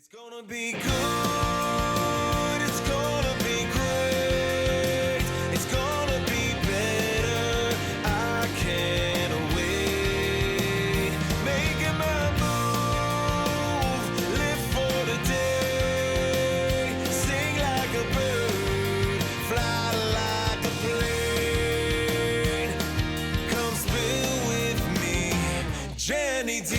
It's gonna be good, it's gonna be great, it's gonna be better, I can't wait. Making my move, live for the day, sing like a bird, fly like a plane. Come spill with me, Jenny D.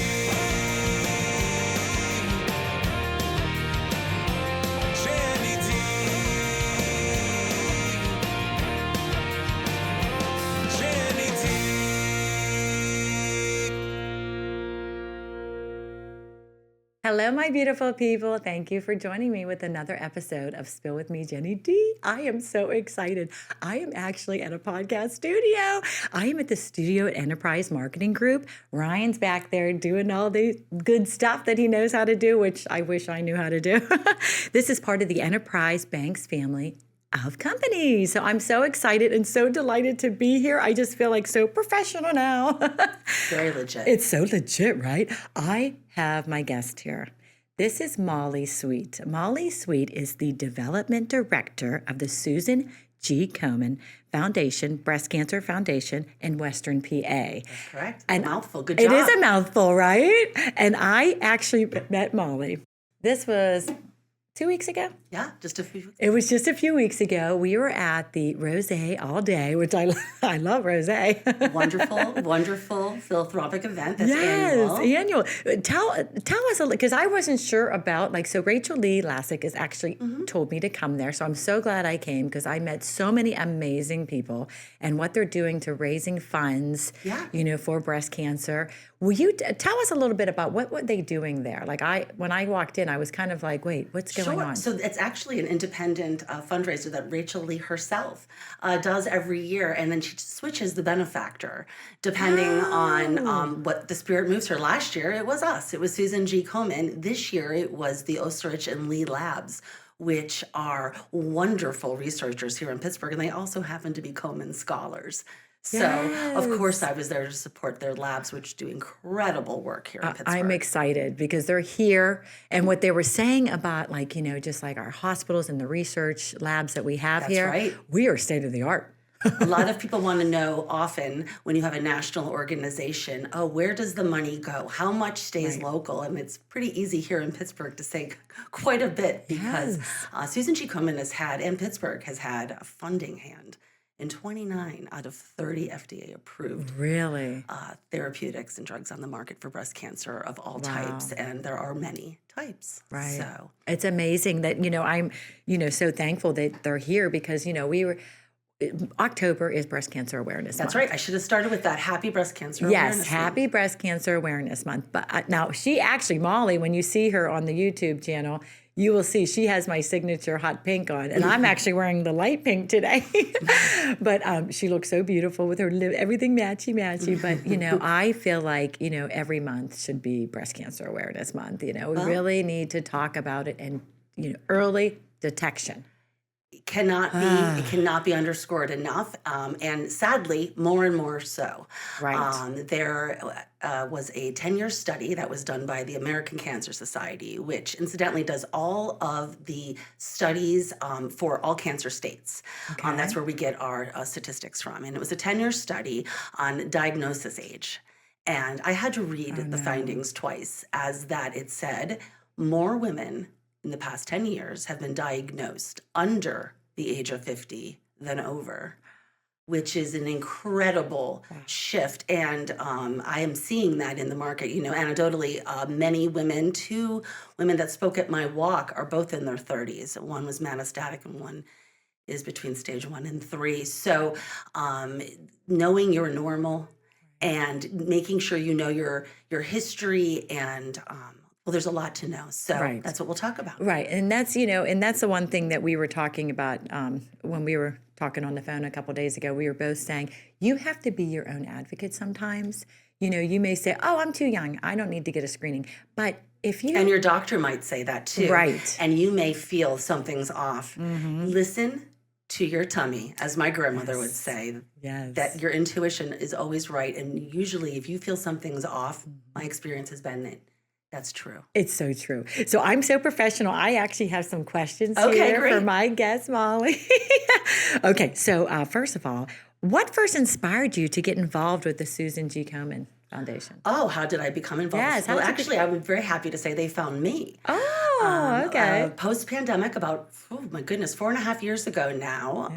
Hello, my beautiful people. Thank you for joining me with another episode of Spill With Me, Jenny D. I am so excited. I am actually at a podcast studio. I am at the studio at Enterprise Marketing Group. Ryan's back there doing all the good stuff that he knows how to do, which I wish I knew how to do. This is part of the Enterprise Banks family of companies. So I'm so excited and so delighted to be here. I just feel like so professional now. Very legit. It's so legit, right? I have my guest here. This is Molly Sweet. Molly Sweet is the development director of the Susan G. Komen Foundation, Breast Cancer Foundation in Western PA. That's correct. And a mouthful. Good job. It is a mouthful, right? And I actually met Molly. This was 2 weeks ago. Yeah, just a few. It was just a few weeks ago. We were at the Rosé all day, which I love Rosé. Wonderful philanthropic event. That's annual. Annual. Tell us a little, because I wasn't sure about, so Rachel Lee Lassick has actually told me to come there. So I'm so glad I came because I met so many amazing people and what they're doing to raising funds, for breast cancer. Will you tell us a little bit about what were they doing there? When I walked in, I was kind of like, wait, what's going on? So it's actually an independent fundraiser that Rachel Lee herself does every year, and then she switches the benefactor depending on what the spirit moves her. Last year, it was us. It was Susan G. Komen. This year, it was the Osterich and Lee Labs, which are wonderful researchers here in Pittsburgh, and they also happen to be Komen scholars. So, of course, I was there to support their labs, which do incredible work here in Pittsburgh. I'm excited because they're here. And what they were saying about, just like our hospitals and the research labs that we have here, right. We are state of the art. A lot of people want to know often when you have a national organization, where does the money go? How much stays local? And it's pretty easy here in Pittsburgh to say quite a bit because Susan G. Komen has had, and Pittsburgh has had, a funding hand in 29 out of 30 FDA-approved therapeutics and drugs on the market for breast cancer of all types, and there are many types. Right. So it's amazing that, I'm, so thankful that they're here because, October is Breast Cancer Awareness Month. That's right. I should have started with that. Happy Breast Cancer Awareness Month. Yes, Happy Breast Cancer Awareness Month. But now she actually, Molly, when you see her on the YouTube channel, you will see she has my signature hot pink on, and I'm actually wearing the light pink today. But she looks so beautiful with her everything matchy. But, I feel like, every month should be Breast Cancer Awareness Month. We really need to talk about it and, early detection. It cannot be underscored enough, and sadly, more and more so. Right. There was a 10-year study that was done by the American Cancer Society, which incidentally does all of the studies for all cancer states. Okay. That's where we get our statistics from. And it was a 10-year study on diagnosis age. And I had to read the findings twice, as that it said more women in the past 10 years have been diagnosed under the age of 50 than over, which is an incredible shift. And I am seeing that in the market. Anecdotally, many women, 2 women that spoke at my walk are both in their 30s. One was metastatic and one is between stage 1 and 3. So knowing you're normal and making sure you know your history and there's a lot to know. So that's what we'll talk about. Right. And that's, and that's the one thing that we were talking about when we were talking on the phone a couple of days ago. We were both saying, you have to be your own advocate sometimes. You may say, I'm too young. I don't need to get a screening. But if you... And your doctor might say that too. Right. And you may feel something's off. Listen to your tummy, as my grandmother would say. Yes. That your intuition is always right. And usually if you feel something's off, my experience has been That's true. It's so true. So I'm so professional. I actually have some questions Okay, here for great. my guest, Molly. Okay, so first of all, what first inspired you to get involved with the Susan G. Komen Foundation? Oh, how did I become involved? Yes, how Well, did you actually, I'm very happy to say they found me. Oh, okay. Post-pandemic, about, oh my goodness, 4.5 years ago now,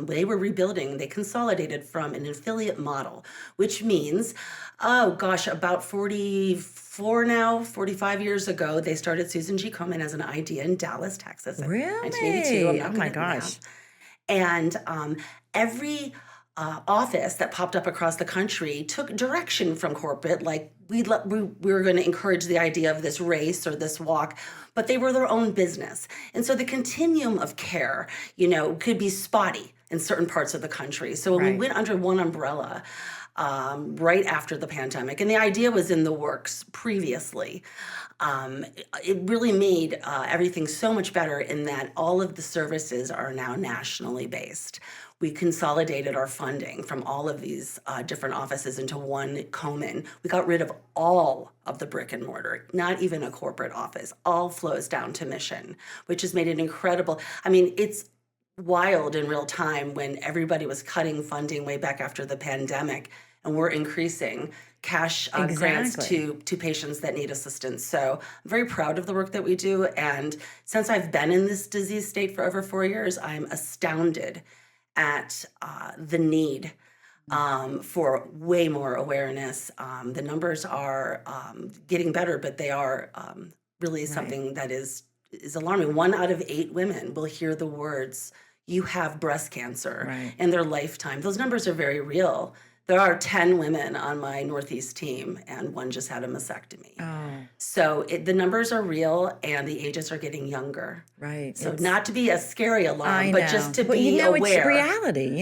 they were rebuilding. They consolidated from an affiliate model, which means, oh gosh, about 45 years ago, they started Susan G. Komen as an idea in Dallas, Texas, in 1982. I'm Really? not Oh good my at gosh. math. And every office that popped up across the country took direction from corporate, like we were going to encourage the idea of this race or this walk, but they were their own business. And so the continuum of care, could be spotty in certain parts of the country. So when we Right. went under one umbrella, right after the pandemic, and the idea was in the works previously, it really made everything so much better in that all of the services are now nationally based. We consolidated our funding from all of these different offices into one Komen. We got rid of all of the brick and mortar, not even a corporate office. All flows down to mission, which has made it incredible. I mean, it's wild in real time when everybody was cutting funding way back after the pandemic, and we're increasing cash grants Exactly. to patients that need assistance. So I'm very proud of the work that we do. And since I've been in this disease state for over 4 years, I'm astounded at the need for way more awareness. The numbers are getting better, but they are really Right. something that is alarming. 1 out of 8 women will hear the words, "You have breast cancer," Right. in their lifetime. Those numbers are very real. There are 10 women on my Northeast team, and one just had a mastectomy. Oh, So the numbers are real, and the ages are getting younger. right. So It's not to be a scary I alarm, but know. just to But be it's aware. reality, This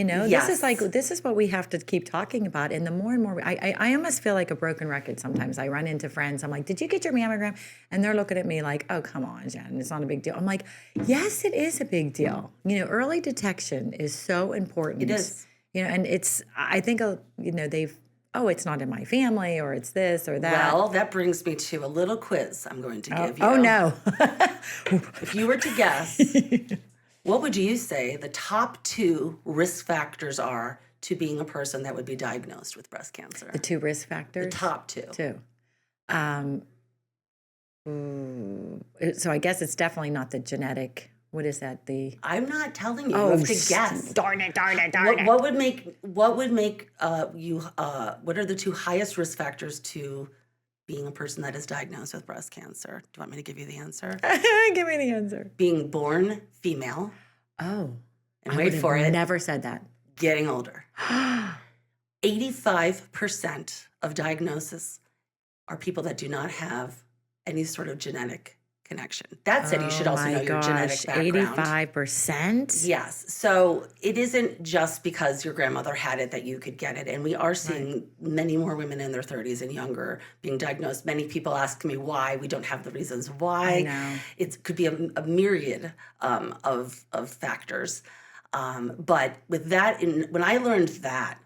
is Yes. this is what we have to keep talking about. And the more and more, I almost feel like a broken record sometimes. I run into friends. I'm like, "Did you get your mammogram?" And they're looking at me like, "Oh, come on, Jen, it's not a big deal." I'm like, "Yes, it is a big deal. Early detection is so important." It is. And I think, they've, oh, it's not in my family, or it's this or that. Well, that brings me to a little quiz I'm going to give you. Oh no. If you were to guess, what would you say the top 2 risk factors are to being a person that would be diagnosed with breast cancer? The 2 risk The factors. top 2. Too. Um, so I guess it's definitely not the genetic. What is that? The I'm not telling you. You have to guess. darn it. What would make you what are the 2 highest risk factors to being a person that is diagnosed with breast cancer? Do you want me to give you the answer? Give me the answer. Being born female, Oh, and I wait would have for it, never said that. getting older. 85% of diagnoses are people that do not have any sort of genetic connection. That said, you should Oh also know my your genetic gosh, background. 85%? Yes. So it isn't just because your grandmother had it that you could get it. And we are seeing many more women in their 30s and younger being diagnosed. Many people ask me why. We don't have the reasons I why. know. It could be a myriad of factors. But with that, when I learned that,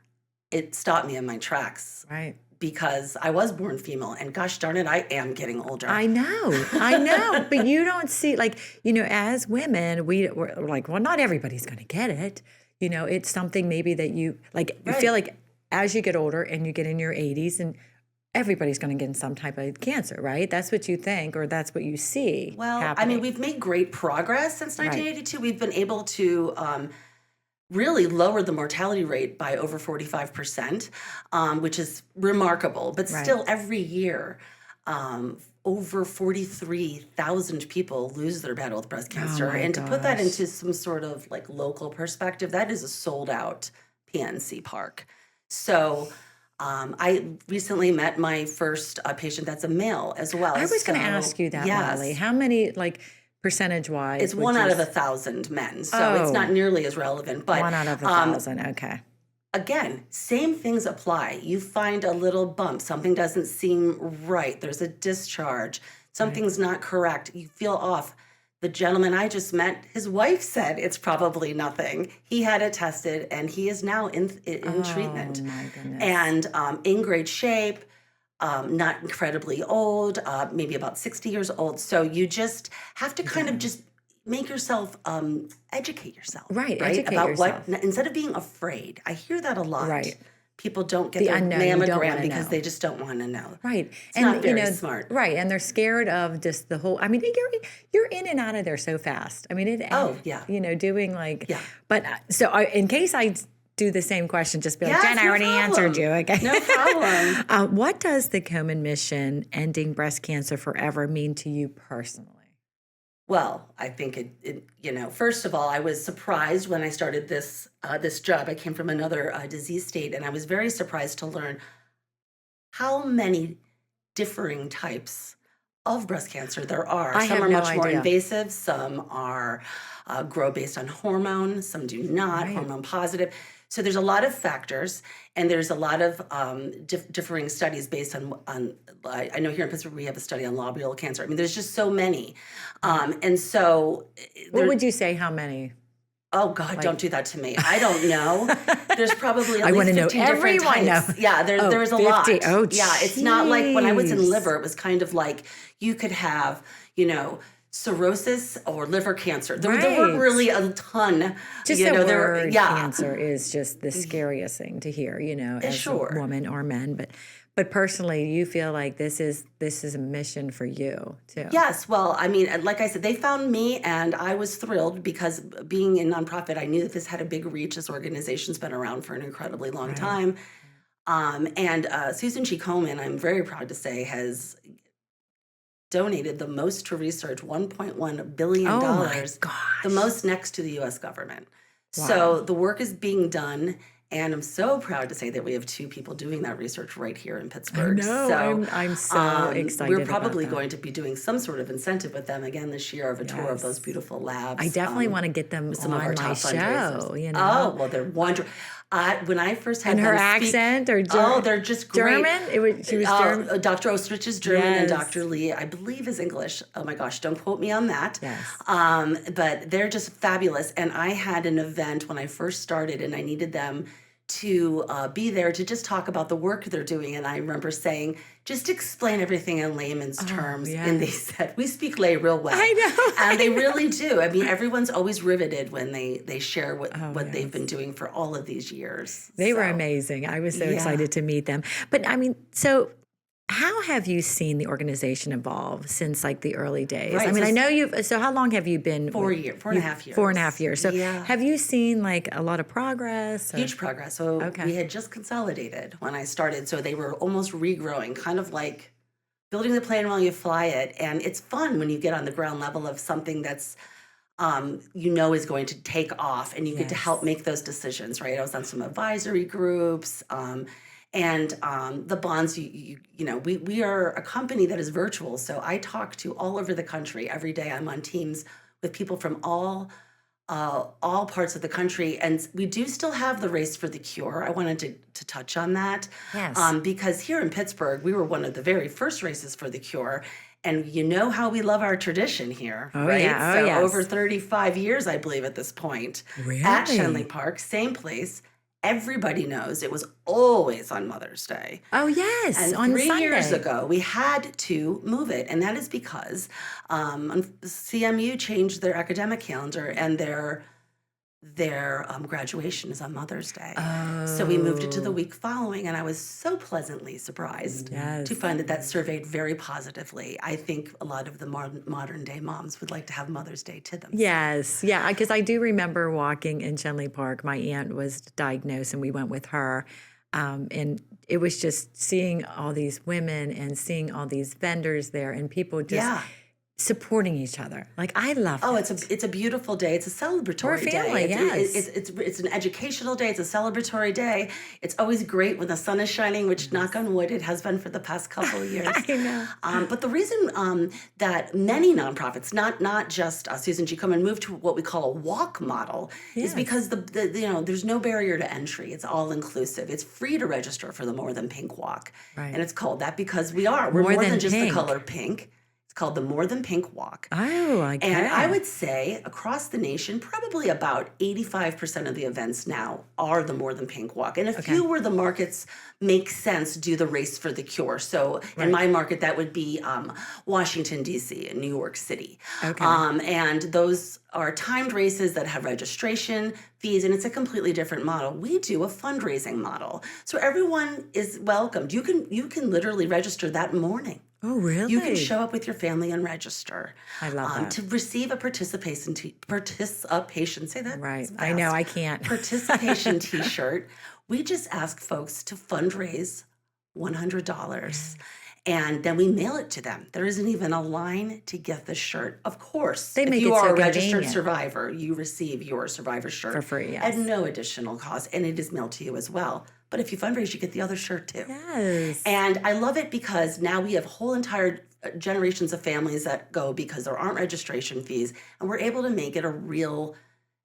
it stopped me in my tracks Right. because I was born female. And gosh darn it, I am getting older. I know. But you don't see, as women, we're like, well, not everybody's going to get it. It's something maybe that you feel Right. like as you get older and you get in your 80s, and everybody's going to get some type of cancer, right? That's what you think, or that's what you see Well, I mean, happening. we've made great progress since Right. 1982. We've been able to really lower the mortality rate by over 45%, which is remarkable. But Right. still, every year, over 43,000 people lose their battle with breast cancer. my And to put that gosh. into some sort of local perspective, that is a sold out PNC park. So I recently met my first patient that's a male as well. I was going to So, ask you that, yes. Molly. How many, percentage-wise? It's would 1 you out of s- 1,000 men, so it's Oh, not nearly as relevant. But 1 out of 1,000. Okay. again, same things apply. You find a little bump, something doesn't seem right, there's a discharge, something's not correct, you feel off. The gentleman I just met, his wife said it's probably nothing. He had it tested, and he is now in treatment Oh my goodness. and in great shape. not incredibly old, maybe about 60 years old. So you just have to kind of just make yourself educate yourself, Right, right? educate About yourself. what, instead of being afraid. I hear that a lot. Right. People don't get The their unknown, you don't mammogram wanna because know. they just don't want to know. Right. It's not very smart. Right. And they're scared of just the whole, I mean, you're in and out of there so fast. I mean, Oh, yeah. doing like, Yeah. but in case I do the same question, just be like, Yes, Jen, I no already answered problem. you. Okay. No problem. What does the Komen mission ending breast cancer forever mean to you personally? Well, I think first of all, I was surprised when I started this job. I came from another disease state, and I was very surprised to learn how many differing types of breast cancer there are. I Some have are no much more idea. invasive, some are grow based on hormone, some do not, Right. hormone positive. So there's a lot of factors, and there's a lot of differing studies based on. I know here in Pittsburgh we have a study on lobular cancer. I mean, there's just so many, and so What would you say? How many? oh God, Like, don't do that to me. I don't know. There's probably at I wanna least know 15 different everyone types. know. Yeah, Oh, there's a lot. 50. Oh, Yeah, it's not like when I was in jeez. liver, it was kind of like you could have, cirrhosis or liver cancer. There weren't Right. really a ton. Just you the know, there were, word yeah. cancer is just the scariest thing to hear, as Sure. a woman or men. But personally, you feel like this is a mission for you too. Yes, well, I mean, like I said, they found me, and I was thrilled because being in nonprofit, I knew that this had a big reach. This organization's been around for an incredibly long Right. time. And Susan G. Komen, I'm very proud to say, has donated the most to research, $1.1 billion, Oh my the gosh. most next to the US government. Wow. So the work is being done, and I'm so proud to say that we have two people doing that research right here in I Pittsburgh. know. So I'm so excited. we're about probably that. going to be doing some sort of incentive with them again this year of a tour of those Yes. beautiful labs. I definitely want to get them with some on of our my top fundraisers. show. Oh, well, they're wonderful. When I first had And her them speak, accent or they're just great. German? She was German. Dr. Ostrich is German, and Yes. Dr. Lee, I believe, is English. Oh my gosh, don't quote me on that. Yes. But they're just fabulous. And I had an event when I first started, and I needed them to be there to just talk about the work they're doing. And I remember saying, just explain everything in layman's terms. And they yes. said, we speak lay real well. I know. And they really do. I mean, everyone's always riveted when they share what they've yes. been doing for all of these years. They were So, amazing. I was so yeah. excited to meet them. But I mean, so how have you seen the organization evolve since like the early days? Right, I mean, so I know so how long have you been? 4 years, 4.5 years. 4.5 years. So Yeah. have you seen like a lot of progress? or- Huge progress. So Okay. we had just consolidated when I started. So they were almost regrowing, kind of like building the plane while you fly it. And it's fun when you get on the ground level of something that's is going to take off, and you get to help Yes. make those decisions, right? I was on some advisory groups, and the bonds. We are a company that is virtual, so I talk to all over the country every day. I'm on teams with people from all parts of the country, and we do still have the race for the cure. I wanted to touch on that, Yes. because here in Pittsburgh, we were one of the very first races for the cure. And you know how we love our tradition here, Oh, right? yeah. Oh, So yes. over 35 years, I believe, at this point. Really? At Shenley Park, same place. Everybody knows it was always on Mother's Day. Oh yes, And on 3 years Sunday. ago, we had to move it. And that is because CMU changed their academic calendar, and their graduation is on Mother's Day. So we moved it to the Oh. week following, and I was so pleasantly surprised Yes. to find that surveyed very positively. I think a lot of the modern day moms would like to have Mother's Day to themselves. Yes, yeah, because I do remember walking in Shenley Park. My aunt was diagnosed, and we went with her. And it was just seeing all these women and seeing all these vendors there, and people just Yeah. supporting each other. Like I love Oh, it. it's a beautiful day. It's a celebratory family, day. yes. It's an educational day. It's a celebratory day. It's always great when the sun is shining, which knock on wood, it has been for the past couple of years. I know. But the reason that many nonprofits, not just Susan G. Komen, moved to what we call a walk model is Yes. because there's no barrier to entry. It's all inclusive. It's free to register for the More Than Pink Walk, Right. and it's called that because we're More more than than just the pink. color pink. called the More Than Pink Walk. Oh, okay. And I would say across the nation, probably about 85% of the events now are the More Than Pink Walk. And a few where the markets make sense do the Race for the Cure. So in my market, that would be Washington, D.C. and New York City. Okay. And those are timed races that have registration fees, and it's a completely different model. We do a fundraising model. So everyone is welcomed. You can literally register that morning. Oh, really? You can show up with your family and register. I love that. To receive a participation, say that? Right. I know, I can't. Participation t-shirt. We just ask folks to fundraise $100. And then we mail it to them. There isn't even a line to get the shirt. Of course, They make if you it so are a registered convenient. survivor, you receive your survivor shirt For free, yes. at no additional cost, and it is mailed to you as well. But if you fundraise, you get the other shirt too. Yes. And I love it because now we have whole entire generations of families that go because there aren't registration fees, and we're able to make it a real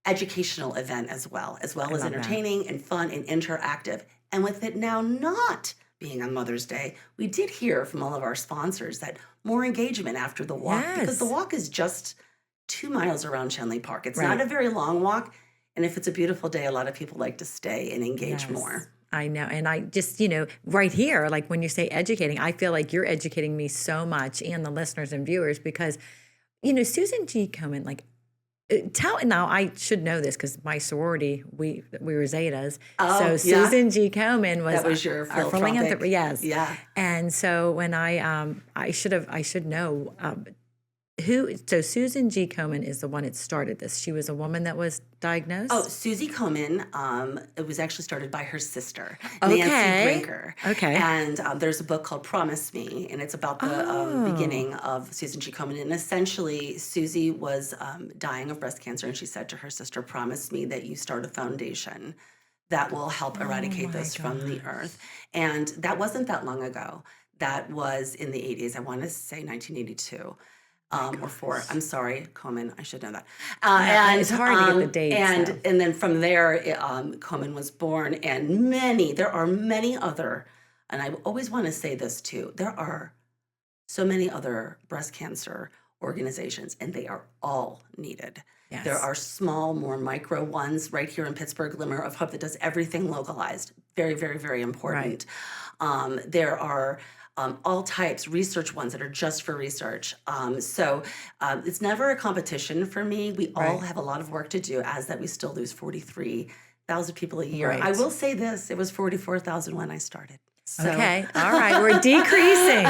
educational event as well as entertaining and fun and interactive. And with it now not being on Mother's Day, we did hear from all of our sponsors that more engagement after the walk, because the walk is just 2 miles around Shenley Park. It's not a very long walk. And if it's a beautiful day, a lot of people like to stay and engage more. I know. And I just, right here, like when you say educating, I feel like you're educating me so much and the listeners and viewers because, Susan G. Komen, like, now I should know this because my sorority, we were Zetas. So Susan G. Komen was that was your our philanthropic. philanthropist. Yes. Yeah. And so when I should know so Susan G. Komen is the one that started this. She was a woman that was diagnosed. Oh, Susie Komen, it was actually started by her sister, Okay. Nancy Brinker. Okay. And there's a book called Promise Me, and it's about the beginning of Susan G. Komen. And essentially, Susie was dying of breast cancer, and she said to her sister, promise me that you start a foundation that will help eradicate this from the earth. And that wasn't that long ago. That was in the 80s. I want to say 1982. Or 4. I'm sorry, Komen. I should know that. And it's hard to get the dates. And then from there, Komen was born, and there are many other, and I always want to say this too, there are so many other breast cancer organizations, and they are all needed. Yes. There are small, more micro ones right here in Pittsburgh, Glimmer of Hope, that does everything localized. Very, very, very important. There are all types, research ones that are just for research. So it's never a competition for me. We all have a lot of work to do, as that we still lose 43,000 people a year. Right. I will say this, it was 44,000 when I started. So. Okay. All right. We're decreasing.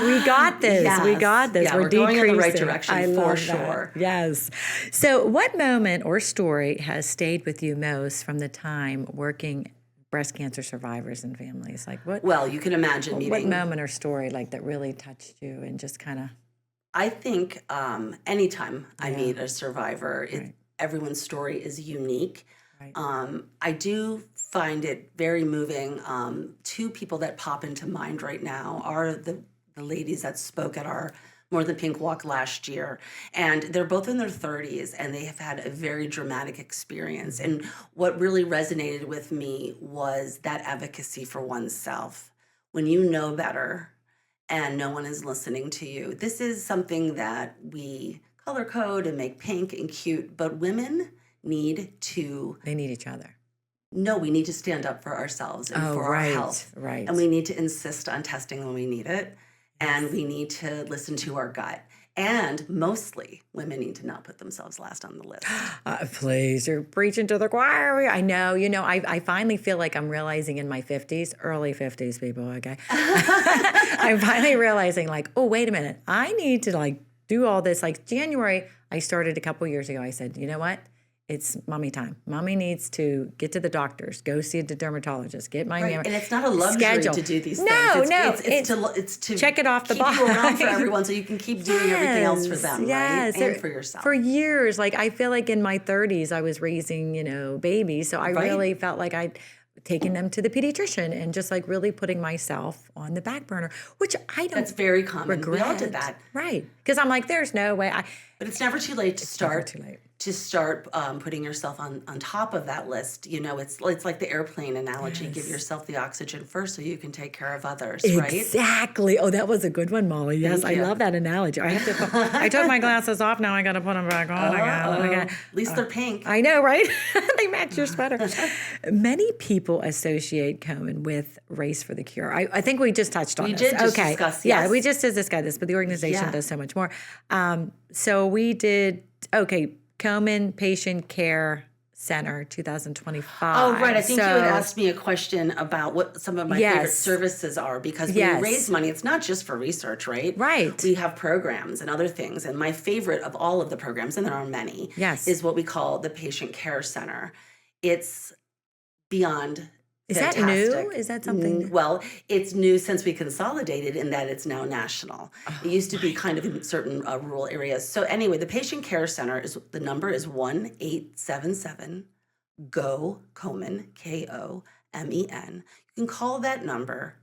We got this. Yes. We got this. Yeah, we're we're decreasing. going in the right direction I for love sure. That. Yes. So what moment or story has stayed with you most from the time working breast cancer survivors and families? Like what? Well, you can imagine meeting. What moment or story like that really touched you and just kind of? I think anytime I meet a survivor, everyone's story is unique. Right. I do find it very moving. 2 people that pop into mind right now are the ladies that spoke at our More Than Pink Walk last year. And they're both in their 30s, and they have had a very dramatic experience. And what really resonated with me was that advocacy for oneself. When you know better and no one is listening to you, this is something that we color code and make pink and cute, but women need to... They need each other. No, we need to stand up for ourselves and for our health. Right. And we need to insist on testing when we need it. And we need to listen to our gut. And mostly, women need to not put themselves last on the list. Please, you're preaching to the choir. I know. I finally feel like I'm realizing in my 50s, early 50s, people, okay? I'm finally realizing, like, oh, wait a minute. I need to, like, do all this. Like, January, I started a couple years ago. I said, you know what? It's mommy time. Mommy needs to get to the doctors, go see the dermatologist, get my And it's not a luxury schedule. to do these things. No, It's to check it off the keep box. you around for everyone, so you can keep doing everything else for them, yes. right? And for yourself. For years, like I feel like in my 30s, I was raising, babies, so I really felt like I'd taken them to the pediatrician and just like really putting myself on the back burner, which I don't. That's very common. Regret. We all did that, right? Because I'm like, there's no way. But it's never too late to start. Never too late. to start putting yourself on top of that list. It's like the airplane analogy. Give Yes. yourself the oxygen first so you can take care of others, right? Exactly. Oh, that was a good one, Molly. Yes, Thank I you. love that analogy. I took my glasses off. Now I got to put them back on again. At least they're pink. I know, right? They match your sweater. Many people associate Komen with Race for the Cure. I think we just touched on We this. did just Okay. discuss, Yeah, yes. we just discussed this, but the organization Yeah. does so much more. So we did, Komen Patient Care Center 2025. Oh, right. I think you had So- asked me a question about what some of my Yes. favorite services are, because when Yes. you raise money, it's not just for research, right? Right. We have programs and other things. And my favorite of all of the programs, and there are many, Yes. is what we call the Patient Care Center. It's beyond Is that fantastic. new? Is that something? Well, it's new since we consolidated in that it's now national. It used to be kind of in certain rural areas. So anyway, the Patient Care Center the number is 1-877-GO Komen, Komen. You can call that number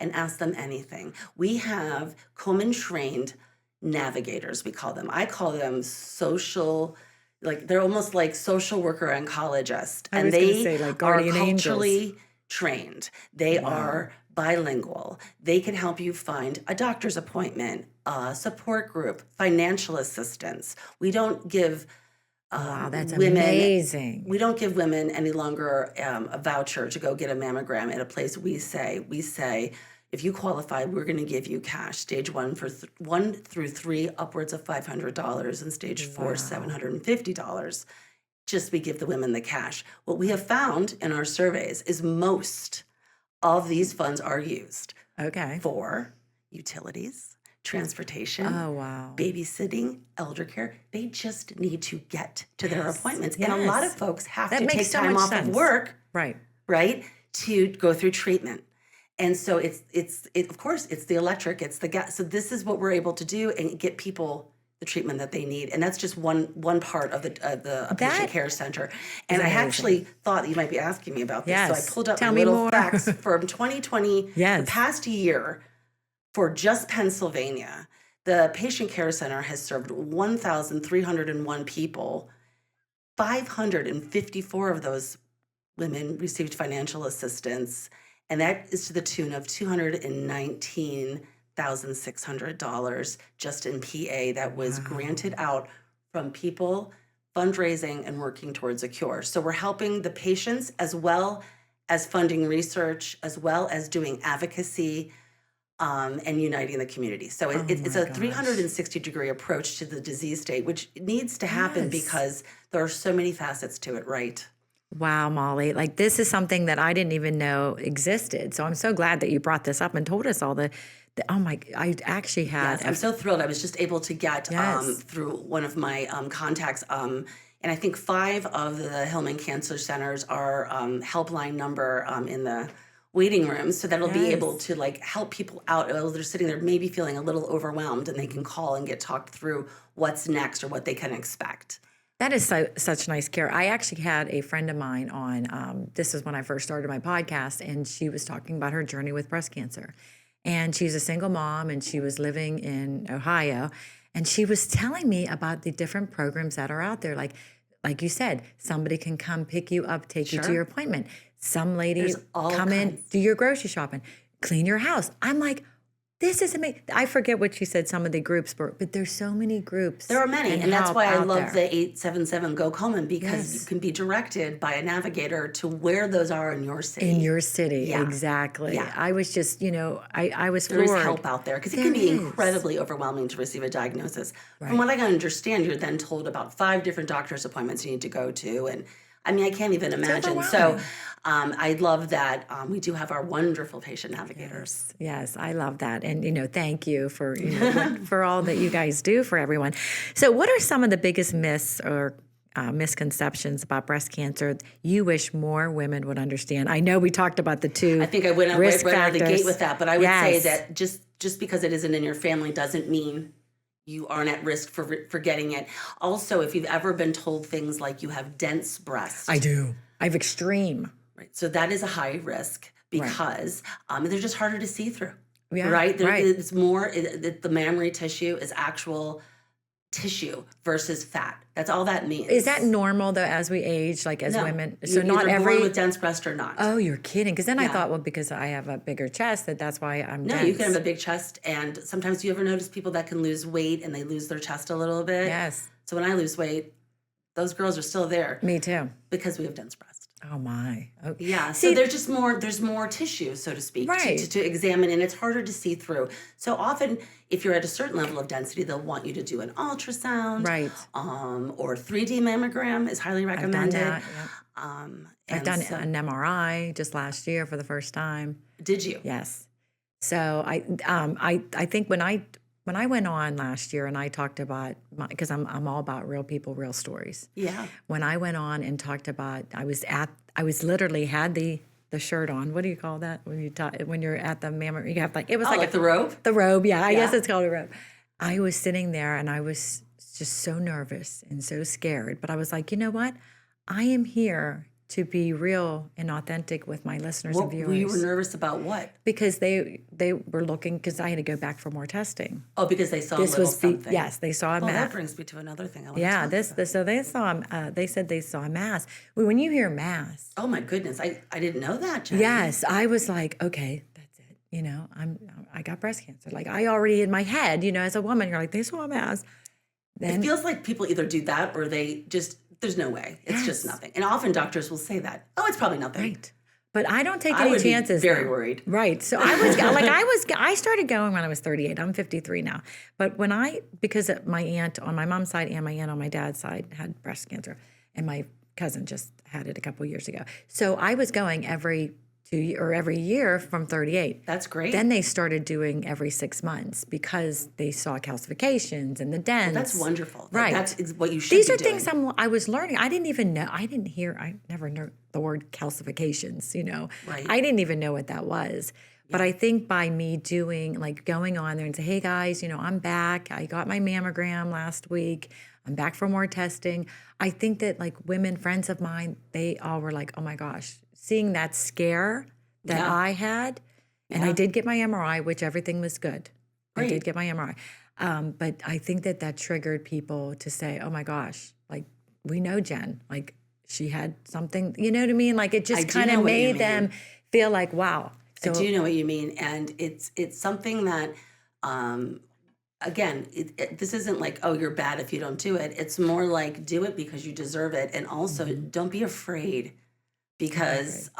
and ask them anything. We have Komen trained navigators, we call them. I call them they're almost like social worker oncologist. I And was gonna they say, like are guardian angels. culturally trained. They are bilingual. They can help you find a doctor's appointment, a support group, financial assistance. We don't give Wow, that's women amazing. we don't give women any longer a voucher to go get a mammogram at a place. We say, if you qualify, we're going to give you cash. Stage 1 for 1 through 3, upwards of $500, and stage 4, $750. Just we give the women the cash. What we have found in our surveys is most of these funds are used Okay. for utilities, transportation, Oh, wow. babysitting, elder care. They just need to get to their Yes, appointments. And a lot of yes. folks have That to makes take so time much off sense. of work, Right. right, to go through treatment. And so of course, it's the electric, it's the gas. So this is what we're able to do and get people the treatment that they need. And that's just one part of the That patient care center. And I amazing. actually thought that you might be asking me about this. Yes. So I pulled up Tell my me little more. facts from 2020, Yes. the past year, for just Pennsylvania. The patient care center has served 1,301 people. 554 of those women received financial assistance, and that is to the tune of $219,600 just in PA that was granted out from people fundraising and working towards a cure. So we're helping the patients as well as funding research, as well as doing advocacy, and uniting the community. So it's my a gosh. 360-degree approach to the disease state, which needs to happen Yes. because there are so many facets to it, right? Wow, Molly. Like, this is something that I didn't even know existed. So I'm so glad that you brought this up and told us all I actually had. Yes, I'm so thrilled. I was just able to get Yes. through one of my contacts, and I think 5 of the Hillman Cancer Centers are helpline number in the waiting rooms, so that'll be able Yes. to help people out. They're sitting there maybe feeling a little overwhelmed, and they can call and get talked through what's next or what they can expect. That is such nice care. I actually had a friend of mine on, this is when I first started my podcast, and she was talking about her journey with breast cancer. And she's a single mom, and she was living in Ohio. And she was telling me about the different programs that are out there. Like you said, somebody can come pick you up, take you to Sure. your appointment. Some lady There's all come in, kinds. do your grocery shopping, clean your house. I'm like, this is amazing. I forget what she said some of the groups were, but there's so many groups. There are many, and that's help why I out love there. the 877 Go Komen, because you Yes. can be directed by a navigator to where those are in your city. In your city, Yeah. exactly. Yeah. I was just, I was There is floored. help out there because it There can be is. incredibly overwhelming to receive a diagnosis. Right. From what I can understand, you're then told about 5 different doctor's appointments you need to go to, and I mean, I can't even imagine. So I love that we do have our wonderful patient navigators. Yes, I love that. And, thank you for, for all that you guys do for everyone. So what are some of the biggest myths or misconceptions about breast cancer you wish more women would understand? I know we talked about the 2 I think I went risk right out of the factors. gate with that, but I would say Yes. that just because it isn't in your family doesn't mean you aren't at risk for getting it. Also, if you've ever been told things like you have dense breasts, I do. I have extreme. right? So that is a high risk because they're just harder to see through. Yeah, Right? right. It's more, the mammary tissue is actual tissue versus fat. That's all that means. Is that normal though as we age, like as No. women? You're So not either every. born with dense breast or not. Oh, you're kidding. Because then I Yeah. thought, well, because I have a bigger chest, that's why I'm No, dense. you can have a big chest, and sometimes you ever notice people that can lose weight and they lose their chest a little bit? Yes. So when I lose weight, those girls are still there Me too. because we have dense breast. Oh my. Oh. Yeah, See, so there's more tissue, so to speak, Right. to examine, and it's harder to see through. So often, if you're at a certain level of density, they'll want you to do an ultrasound, Right. Or 3D mammogram is highly I've done recommended. that. Yep. I've I've done an MRI just last year for the first time. Did you? Yes. So I think when I went on last year and I talked about because I'm all about real people, real stories. Yeah. When I went on and talked about, I was literally had the shirt on. What do you call that when you're at the mammogram? You have it was Like the robe? the robe. Yeah, I guess Yeah. it's called a robe. I was sitting there and I was just so nervous and so scared. But I was like, you know what? I am here to be real and authentic with my listeners and viewers. You were nervous about what? Because they were looking, because I had to go back for more testing. Oh, because they saw a This little was something. yes, they saw a Well, that mass. brings me to another thing I want Yeah, to talk about. so they saw. They said they saw a mass. When you hear mass, Oh my goodness, I didn't know that, Jen. yes, I was like, okay, that's it. I got breast cancer. Like I already in my head, as a woman, you're like, they saw a mass. It feels like people either do that or they just, there's no way. It's just Yes. nothing. And often doctors will say that. Oh, it's probably nothing. Right. But I don't take I any would be chances. very now. worried. Right. So I started going when I was 38. I'm 53 now. But because my aunt on my mom's side and my aunt on my dad's side had breast cancer, and my cousin just had it a couple years ago. So I was going every year from 38. That's great. Then they started doing every 6 months because they saw calcifications and the dents. That's wonderful. Right. That's what you should These be are doing. things I was learning. I didn't even know. I never knew the word calcifications, Right. I didn't even know what that was. But I think by me going on there and say, hey guys, I'm back. I got my mammogram last week. I'm back for more testing. I think that women, friends of mine, they all were like, oh my gosh, seeing that scare that Yeah. I had. And I Yeah. did get my MRI, which everything was good. I Great. did get my MRI. But I think that triggered people to say, oh my gosh, we know Jen, she had something, you know what I mean? It I just do kind know of what you made them feel like, wow. I So do know what you mean. And it's something that, again, this isn't like, oh, you're bad if you don't do it. It's more like do it because you deserve it. And also don't be afraid because,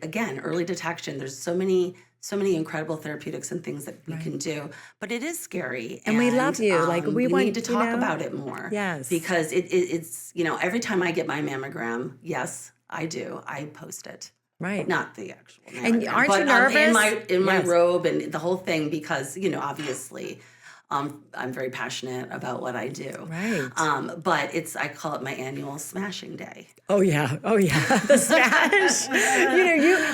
again, early detection, there's so many incredible therapeutics and things that we can do, but it is scary. And we love you. We want- need to talk about it more. Yes. Because it's, every time I get my mammogram, yes, I do. I post it. right. Not the actual And mammogram, aren't you but, nervous? in my Yes. robe and the whole thing because obviously I'm very passionate about what I do. Right. But I call it my annual smashing day. Oh yeah. The smash.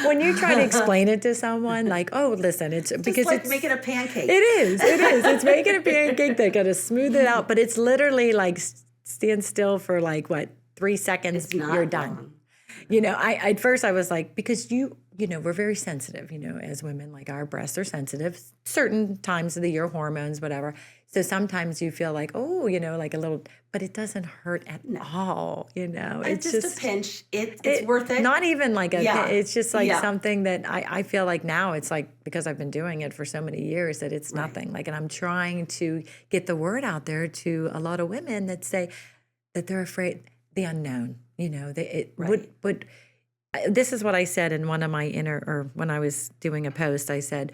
When you try to explain it to someone, listen, it's because Just it's make it a pancake. It is. It's making a pancake. They got to smooth it out, but it's literally stand still for 3 seconds. It's not You're done. long. At first I was like, because we're very sensitive, as women, our breasts are sensitive, certain times of the year, hormones, whatever. So sometimes you feel like, oh, a little, but it doesn't hurt at all, It's just a pinch. It's worth it. Not even Yeah. it's just Yeah. something that I feel like now it's because I've been doing it for so many years that it's nothing. And I'm trying to get the word out there to a lot of women that say that they're afraid, the unknown, this is what I said in one of my when I was doing a post, I said,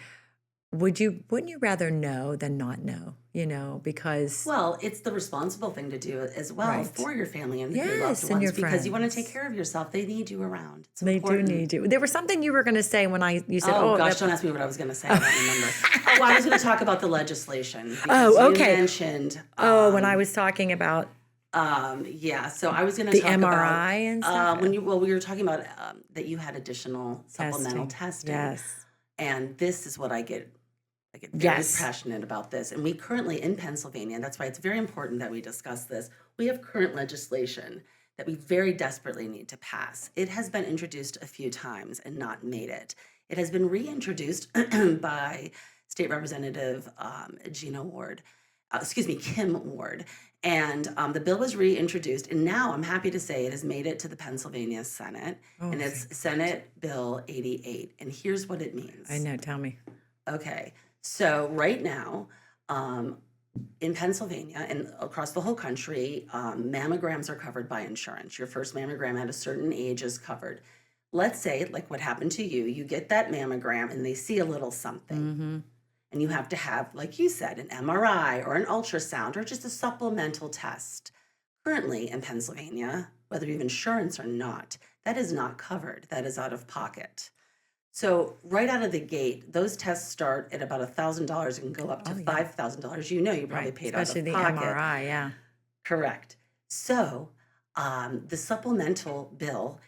wouldn't you rather know than not know, because Well, it's the responsible thing to do as well Right. for your family and your Yes, loved and ones your because you want to friends. take care of yourself. They need you around. It's they important. do need you. There was something you were going to say when you said, Oh, oh, gosh, that- don't ask me what I was going to say. I don't remember. I was going to talk about the legislation. Oh, because okay. You mentioned. when I was talking about Yeah. So I was going to the talk MRI about and stuff. we were talking about that you had additional supplemental testing. Yes. And this is what I get very Yes. passionate about this. And we currently in Pennsylvania, and that's why it's very important that we discuss this. We have current legislation that we very desperately need to pass. It has been introduced a few times and not made it. It has been reintroduced by State Representative Gina Ward. Kim Ward. And the bill was reintroduced, and now I'm happy to say it has made it to the Pennsylvania Senate, Oh, and it's Senate Bill 88. And here's what it means. I know. Tell me. Okay, so right now, in Pennsylvania and across the whole country, mammograms are covered by insurance. Your first mammogram at a certain age is covered. Let's say, like what happened to you, you get that mammogram and they see a little something. Mm-hmm. And you have to have, like you said, an MRI or an ultrasound or just a supplemental test. Currently in Pennsylvania, whether you have insurance or not, that is not covered. That is out of pocket. So right out of the gate, those tests start at about $1,000 and go up to $5,000. You know, you probably paid Especially out the of pocket. MRI. Yeah. Correct. So the supplemental bill,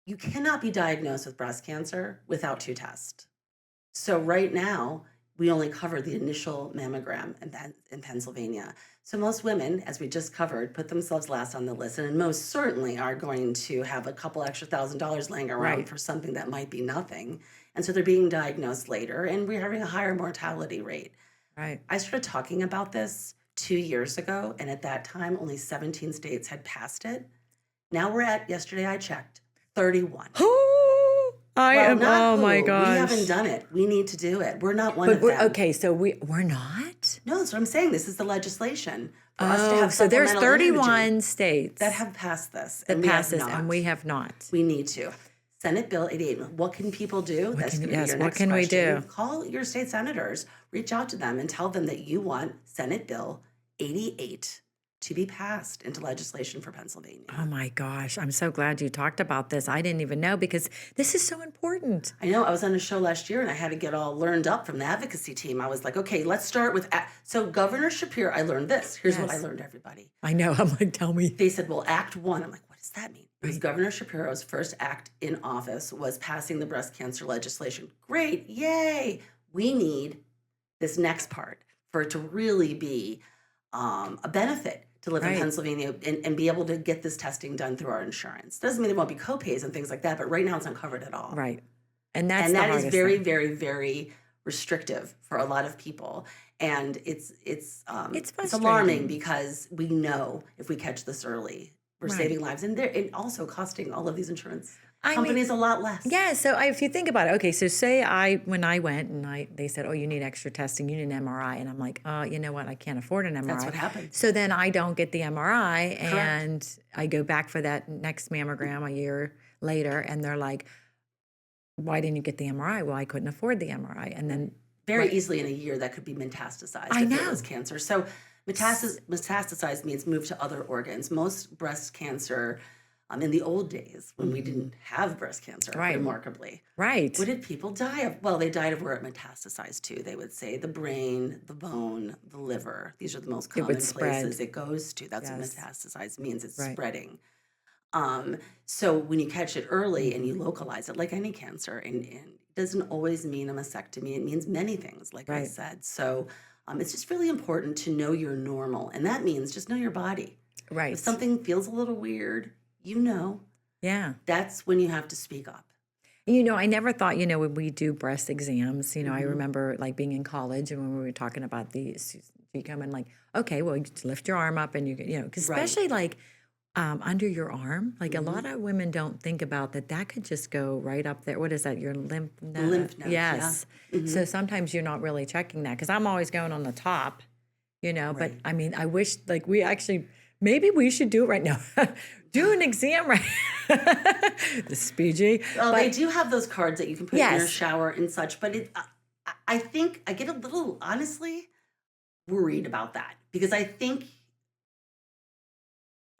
you cannot be diagnosed with breast cancer without 2 tests. So right now, we only cover the initial mammogram in Pennsylvania. So most women, as we just covered, put themselves last on the list, and most certainly are going to have a couple extra $1,000 laying around Right. for something that might be nothing. And so they're being diagnosed later, and we're having a higher mortality rate. Right. I started talking about this 2 years ago, and at that time, only 17 states had passed it. Now we're at, yesterday I checked, 31. Oh my We gosh. haven't done it. We need to do it. We're not one of them. Okay, so we're not? No, that's what I'm saying. This is the legislation for us to Oh, have so there's supplemental 31 imaging states that have passed this. that and we have passes, not. and we have not. We need to. Senate Bill 88. What can people do? That's going to be your what next can we question. do? Call your state senators. Reach out to them and tell them that you want Senate Bill 88 to be passed into legislation for Pennsylvania. Oh my gosh, I'm so glad you talked about this. I didn't even know because this is so important. I know. I was on a show last year and I had to get all learned up from the advocacy team. I was like, okay, let's start with. So Governor Shapiro, I learned this. Here's what I Yes. learned, everybody. I know. I'm like, tell me. They said, well, Act 1. I'm like, what does that mean? It was Governor Shapiro's first act in office was passing the breast cancer legislation. Great. Yay. We need this next part for it to really be a benefit to live in Right. Pennsylvania and be able to get this testing done through our insurance. Doesn't mean there won't be copays and things like that, but right now it's not covered at all. Right. And that's And the that is hardest very, thing. very, very restrictive for a lot of people. And it's frustrating. alarming because we know if we catch this early, we're Right. saving lives, and they're also costing all of these insurance I mean, companies a lot less. Yeah, so if you think about it, okay, so say when I went and they said, oh, you need extra testing, you need an MRI, and I'm like, you know what, I can't afford an MRI. That's what happened. So then I don't get the MRI, Correct. and I go back for that next mammogram a year later, and they're like, why didn't you get the MRI? Well, I couldn't afford the MRI, and then Very easily in a year that could be metastasized I if know. it was cancer. So metastasized means move to other organs. Most breast cancer in the old days when we didn't have breast cancer, Right. remarkably. right, What did people die of? Well, they died of where it metastasized to. They would say the brain, the bone, the liver. These are the most It would common spread. places it goes to. That's Yes. what metastasized means. It's Right. spreading. So when you catch it early and you localize it, like any cancer, and it doesn't always mean a mastectomy. It means many things, like I Right. said. So it's just really important to know your normal, and that means just know your body. right, If something feels a little weird, yeah. that's when you have to speak up. I never thought, when we do breast exams, I Mm-hmm. remember like being in college and when we were talking about these, you come in like, okay, well, you just lift your arm up and because Right. especially like under your arm, like Mm-hmm. a lot of women don't think about that could just go right up there. What is that? Your lymph node? lymph nodes, yeah. Yes. Mm-hmm. So sometimes you're not really checking that because I'm always going on the top, but Right. I mean, I wish like maybe we should do it right now. Do an exam right. This is PG. Well, but- they do have those cards that you can put in your Yes. shower and such, but I think I get a little, honestly, worried about that because I think,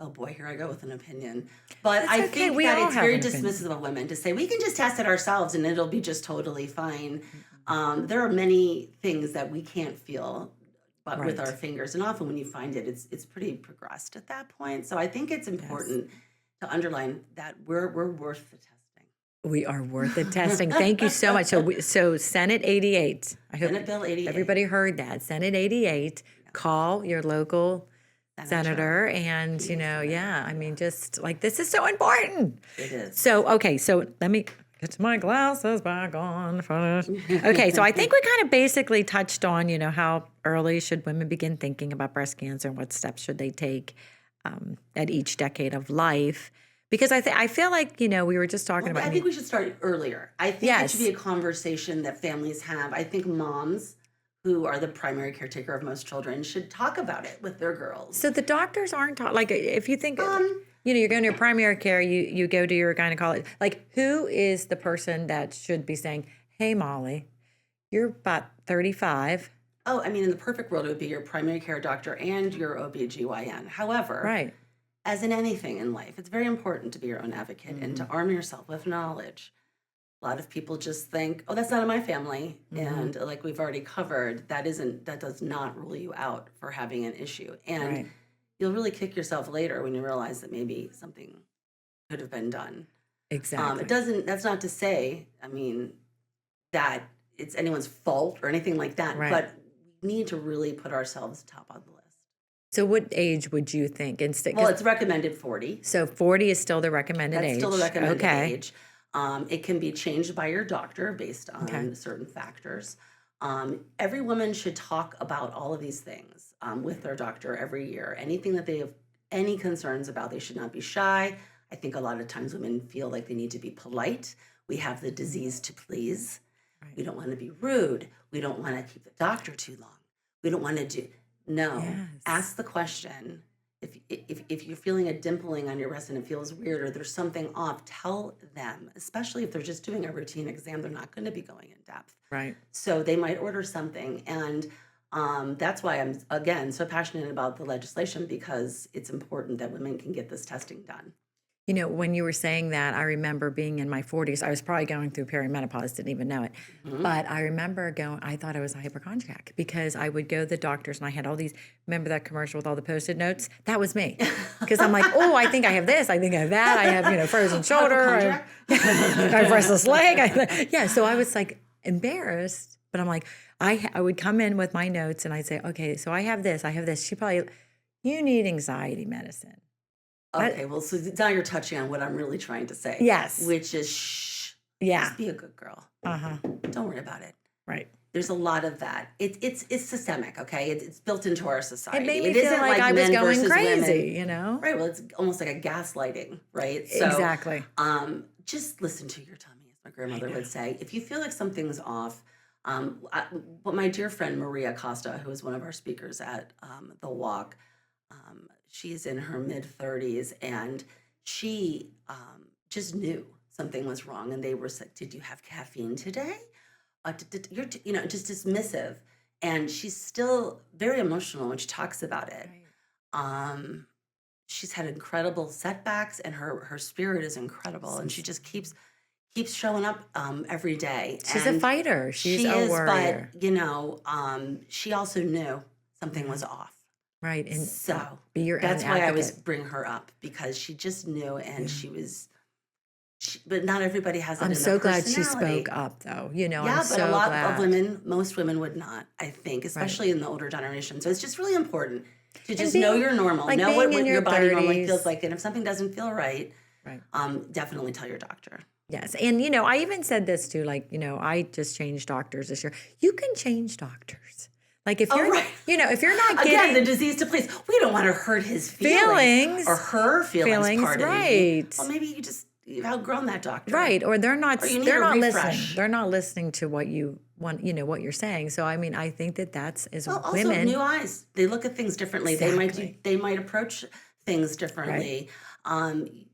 oh boy, here I go with an opinion. But That's I okay, think we that all it's have very an opinion. dismissive of women to say, we can just test it ourselves and it'll be just totally fine. There are many things that we can't feel but with Right. our fingers. And often when you find it, it's pretty progressed at that point. So I think it's important to underline that we're worth the testing. We are worth the testing. Thank you so much. So Senate 88. I hope Senate Bill 88. everybody heard that. Senate 88. Call your local senator, and I mean, just like this is so important. It is. So okay, so let me Get my glasses back on. Okay, so I think we kind of basically touched on, how early should women begin thinking about breast cancer and what steps should they take at each decade of life. Because I feel like, we were just talking about. I think we should start earlier. I think it should be Yes. a conversation that families have. I think moms, who are the primary caretaker of most children, should talk about it with their girls. So the doctors aren't taught, like, if you think, you're going to your primary care, you go to your gynecologist. Like, who is the person that should be saying, hey, Molly, you're about 35. Oh, I mean, in the perfect world, it would be your primary care doctor and your OBGYN. However, Right. as in anything in life, it's very important to be your own advocate and to arm yourself with knowledge. A lot of people just think, oh, that's not in my family. And like we've already covered, that does not rule you out for having an issue. And Right. you'll really kick yourself later when you realize that maybe something could have been done. Exactly. That's not to say, I mean, that it's anyone's fault or anything like that, Right. but we need to really put ourselves top on the list. So what age would you think? Well, it's recommended 40. So 40 is still the recommended age. That's still the recommended Okay. age. It can be changed by your doctor based on Okay. certain factors. Every woman should talk about all of these things with their doctor every year. Anything that they have any concerns about, they should not be shy. I think a lot of times women feel like they need to be polite. We have the disease to please. Right. We don't want to be rude. We don't want to keep the doctor too long. We don't want to do. No. Yes. Ask the question. If you're feeling a dimpling on your breast and it feels weird or there's something off, tell them, especially if they're just doing a routine exam, they're not going to be going in depth. Right. So they might order something. And that's why I'm, again, so passionate about the legislation, because it's important that women can get this testing done. When you were saying that, I remember being in my 40s. I was probably going through perimenopause, didn't even know it. But I remember I thought I was a hypochondriac because I would go to the doctors and I had all these, remember that commercial with all the Post-it notes? That was me. Because I'm like, oh, I think I have this. I think I have that. I have, frozen shoulder. I have restless leg. Yeah, so I was like embarrassed. But I'm like, I would come in with my notes and I'd say, okay, so I have this. She probably, you need anxiety medicine. Okay, well, so now you're touching on what I'm really trying to say. Yes. Which is, shh. Yeah. Just be a good girl. Uh-huh. Don't worry about it. Right. There's a lot of that. It's systemic, okay? It's built into our society. It made me feel isn't like I was men going versus crazy, women. Right, well, it's almost like a gaslighting, right? So, Exactly. just listen to your tummy, as my grandmother would say. If you feel like something's off, what my dear friend Maria Costa, who was one of our speakers at the walk, she's in her mid-30s, and she just knew something was wrong. And they were like, did you have caffeine today? You're just dismissive. And she's still very emotional when she talks about it. Right. She's had incredible setbacks, and her spirit is incredible. And she just keeps showing up every day. She's a fighter. She's a warrior. But, she also knew something was off. Right. And So be your that's own why I advocate. was bring her up, because she just knew, and but not everybody has that I'm in so their glad she personality. spoke up, though. Yeah, I'm but so a lot glad. of women, most women would not, I think, especially in the older generation. So it's just really important to just know being- you're normal, like know being what in your your body normally 30s. feels like. And if something doesn't feel right, Right. definitely tell your doctor. Yes. And, I even said this too, I just changed doctors this year. You can change doctors. Like if you're, right. If you're not Again, getting the disease to please. We don't want to hurt his feelings. Or her feelings, pardon me. right. Well, maybe you've outgrown that doctor. Right. Or they're not, Or you need they're a not refresh. listening. They're not listening to what you want, what you're saying. So, I mean, I think that's as Well, also women. new eyes. They look at things differently. Exactly. They might approach things differently.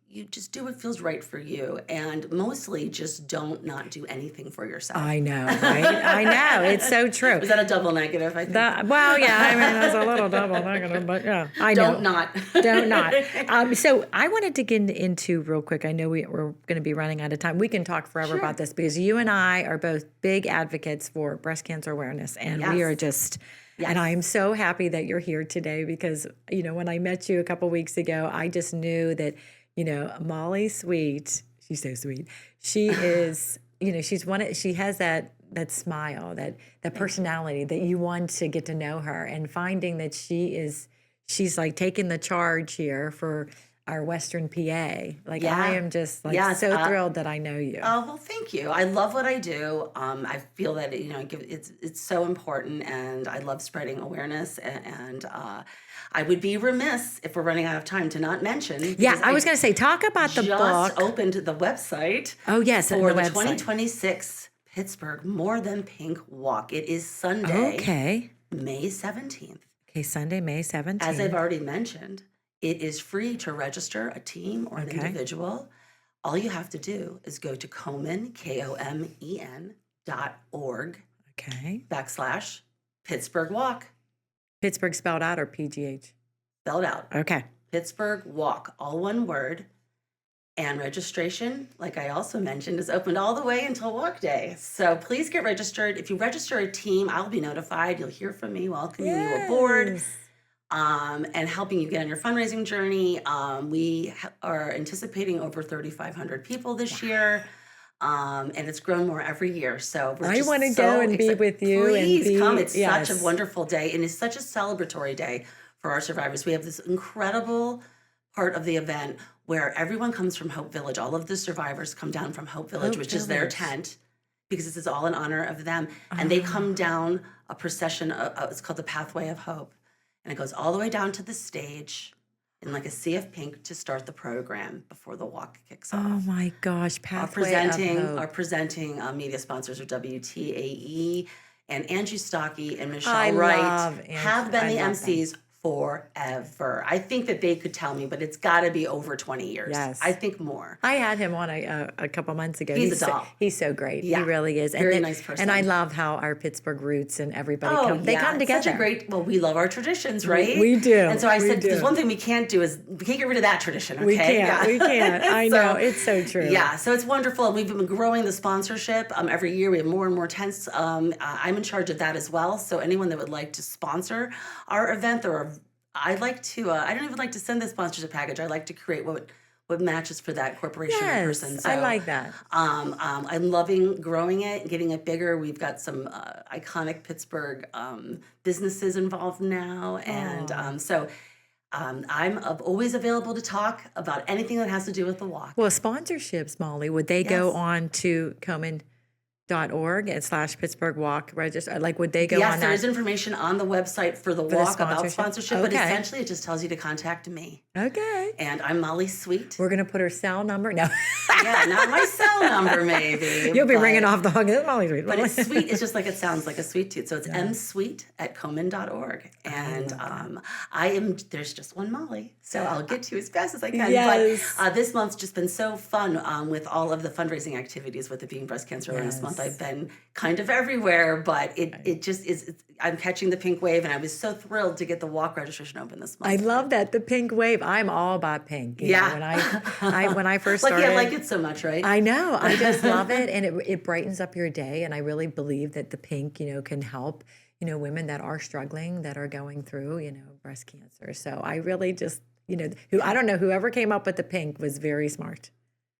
You just do what feels right for you, and mostly just don't not do anything for yourself. I know, right? I know. It's so true. Is that a double negative? I think. Well, yeah, I mean, that's a little double negative, but yeah, I know. Don't not. Don't not. So I wanted to get into real quick. I know we're going to be running out of time. We can talk forever about this because you and I are both big advocates for breast cancer awareness, and we Yes. are just. Yes. And I am so happy that you're here today because when I met you a couple weeks ago, I just knew that Molly Sweet. She's so sweet. She is. She has that smile, that personality that you want to get to know her, and finding that she's like taking the charge here for our Western PA. Like Yeah. I am just like Yes, so thrilled that I know you. Oh, well, thank you. I love what I do. I feel that it's so important, and I love spreading awareness. And I would be remiss if we're running out of time to not mention. Yeah, because I was going to say, talk about the just book. opened the website. Oh, yes, for the the website. 2026 Pittsburgh More Than Pink Walk. It is Sunday, Okay. May 17th. Okay, Sunday, May 17th. As I've already mentioned, it is free to register a team or an Okay. individual. All you have to do is go to Komen, KOMEN.org Okay. / Pittsburgh Walk, Pittsburgh spelled out or PGH? spelled out. Okay. Pittsburgh Walk, all one word. And registration, like I also mentioned, is open all the way until walk day. So please get registered. If you register a team, I'll be notified. You'll hear from me welcoming you aboard. And helping you get on your fundraising journey. We are anticipating over 3,500 people this year, and it's grown more every year. So we're I just want to so go and be excited. with you. Please come. It's yes. such a wonderful day, and it's such a celebratory day for our survivors. We have this incredible part of the event where everyone comes from Hope Village. All of the survivors come down from Hope Village, which is their tent, because this is all in honor of them. And they come down a procession. It's called the Pathway of Hope. And it goes all the way down to the stage in like a sea of pink to start the program before the walk kicks off. Oh my gosh, Pathway Our presenting media sponsors are WTAE and Angie Stocky and Michelle I Wright love have been the I love MCs forever. I think that they could tell me, but it's got to be over 20 years. Yes. I think more. I had him on a couple months ago. He's a doll. He's so great. Yeah. He really is. Very nice person. And I love how our Pittsburgh roots and everybody come It's together. such a great, well, we love our traditions, right? We do. And so I We said, do. there's one thing we can't do is we can't get rid of that tradition, okay? We can't. Yeah. We can't. I So, know. It's so true. Yeah, so it's wonderful. And we've been growing the sponsorship every year. We have more and more tents. I'm in charge of that as well. So anyone that would like to sponsor our event, I don't even like to send the sponsorship package. I like to create what matches for that corporation or Yes, person. So, I like that. I'm loving growing it, getting it bigger. We've got some iconic Pittsburgh businesses involved now. And so I'm always available to talk about anything that has to do with the walk. Well, sponsorships, Molly, would they go Yes. on to Komen.org / Pittsburgh Walk register? Like, would they go Yes, on there that? is information on the website for the the walk about sponsorship? sponsorship, but Okay. essentially it just tells you to contact me. Okay. And I'm Molly Sweet. We're going to put her cell number. No. Yeah, not my cell number, maybe. You'll be but- ringing off the hook. It's Molly's sweet. But it's sweet. It's just like it sounds, like a sweet tooth. So it's msweet@komen.org. And there's just one Molly. So I'll get to you as fast as I can. Yes. But this month's just been so fun with all of the fundraising activities with it being Breast Cancer Awareness Month. I've been kind of everywhere, but it just is. I'm catching the pink wave, and I was so thrilled to get the walk registration open this month. I love that, the pink wave. I'm all about pink. You Yeah. know, when I first Like, started. I like it so much, right? I know. I just love it. And it brightens up your day. And I really believe that the pink, can help, women that are struggling, that are going through, breast cancer. So I really just, I don't know, whoever came up with the pink was very smart.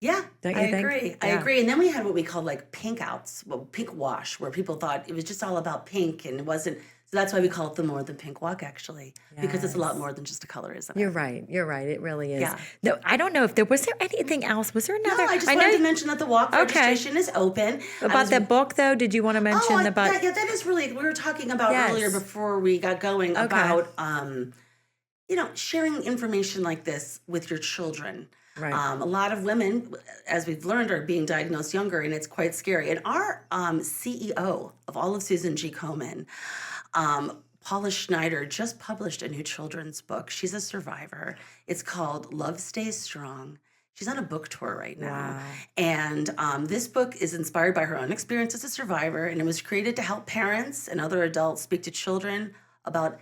Yeah, Don't you I think? agree. I Yeah. agree. And then we had what we called like pink outs, pink wash, where people thought it was just all about pink and it wasn't. So that's why we call it the More Than Pink Walk, actually, because it's a lot more than just a color, isn't it? You're right. You're right. It really is. Yeah. No, I don't know if was there anything else? Was there No, another? I just know wanted to mention that the walk registration is open. about the book, though. Did you want to mention about? Yeah, that is really, we were talking about Yes. earlier before we got going about, sharing information like this with your children. Right. A lot of women, as we've learned, are being diagnosed younger, and it's quite scary. And our CEO of all of Susan G. Komen, Paula Schneider, just published a new children's book. She's a survivor. It's called Love Stays Strong. She's on a book tour right now. Wow. And this book is inspired by her own experience as a survivor, and it was created to help parents and other adults speak to children about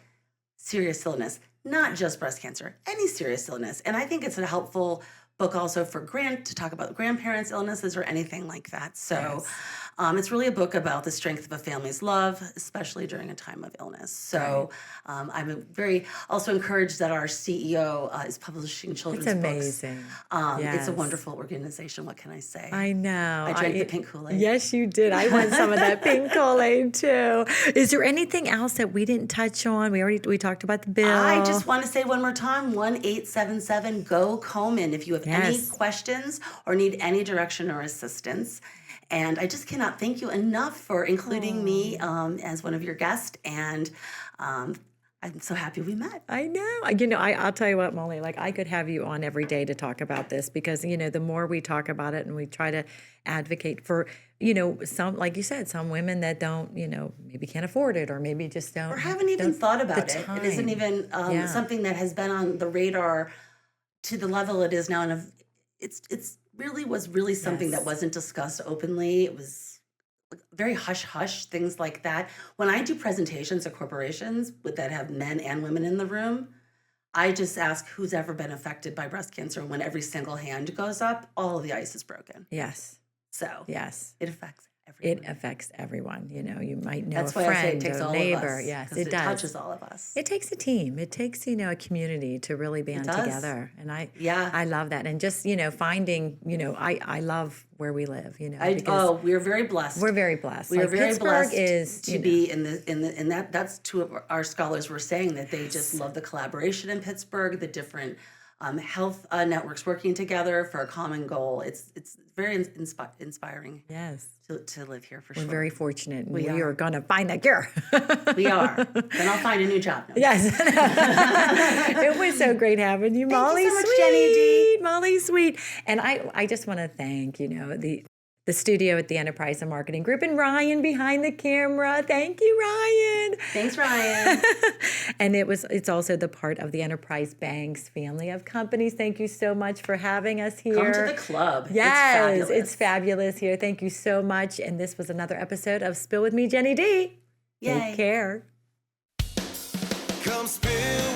serious illness, not just breast cancer, any serious illness. And I think it's a helpful book also for to talk about grandparents' illnesses or anything like that. So Yes. it's really a book about the strength of a family's love, especially during a time of illness. So I'm very also encouraged that our CEO is publishing children's It's books. amazing. It's a Yes. wonderful organization. What can I say? I know. I drank the pink Kool-Aid. Yes, you did. I want some of that pink Kool-Aid too. Is there anything else that we didn't touch on? We talked about the bill. I just want to say one more time, 1-877-GO-KOMEN if you have any Yes. questions or need any direction or assistance. And I just cannot thank you enough for including me as one of your guests. And I'm so happy we met. I know. I'll tell you what, Molly, like I could have you on every day to talk about this because, the more we talk about it and we try to advocate for, some, like you said, some women that don't, maybe can't afford it or maybe just don't. Or haven't even thought about it. time. It isn't even Yeah. something that has been on the radar to the level it is now. And it's really something that Yes. wasn't discussed openly. It was very hush-hush, things like that. When I do presentations at corporations that have men and women in the room, I just ask who's ever been affected by breast cancer. And when every single hand goes up, all of the ice is broken. Yes. So Yes. it affects It everyone. affects everyone. You might know That's a why I say friend it takes or all neighbor. of us. Yes, 'Cause it it does. touches all of us. It takes a team. It takes, a community to really band does. together. And Yeah. I love that. And just, finding, I love where we live, because We're very blessed. we're very blessed. We are Like very Pittsburgh blessed is, to be in that. That's two of our scholars were saying that they just love the collaboration in Pittsburgh, the different health networks working together for a common goal. It's very inspiring Yes. to live here for We're sure. very fortunate. And we are. are going to find that cure. We are. Then I'll find a new job. No. Yes. It was so great having you, Thank you Molly. so much, Sweet. Jenny D. Molly Sweet. And I just want to thank, the studio at the Enterprise and Marketing Group and Ryan behind the camera. Thank you, Ryan. Thanks, Ryan. And it's also the part of the Enterprise Banks family of companies. Thank you so much for having us here. Come to the club. Yes, It's fabulous here. Thank you so much. And this was another episode of Spill with Me, Jenny D. Yay. Take care. Come spill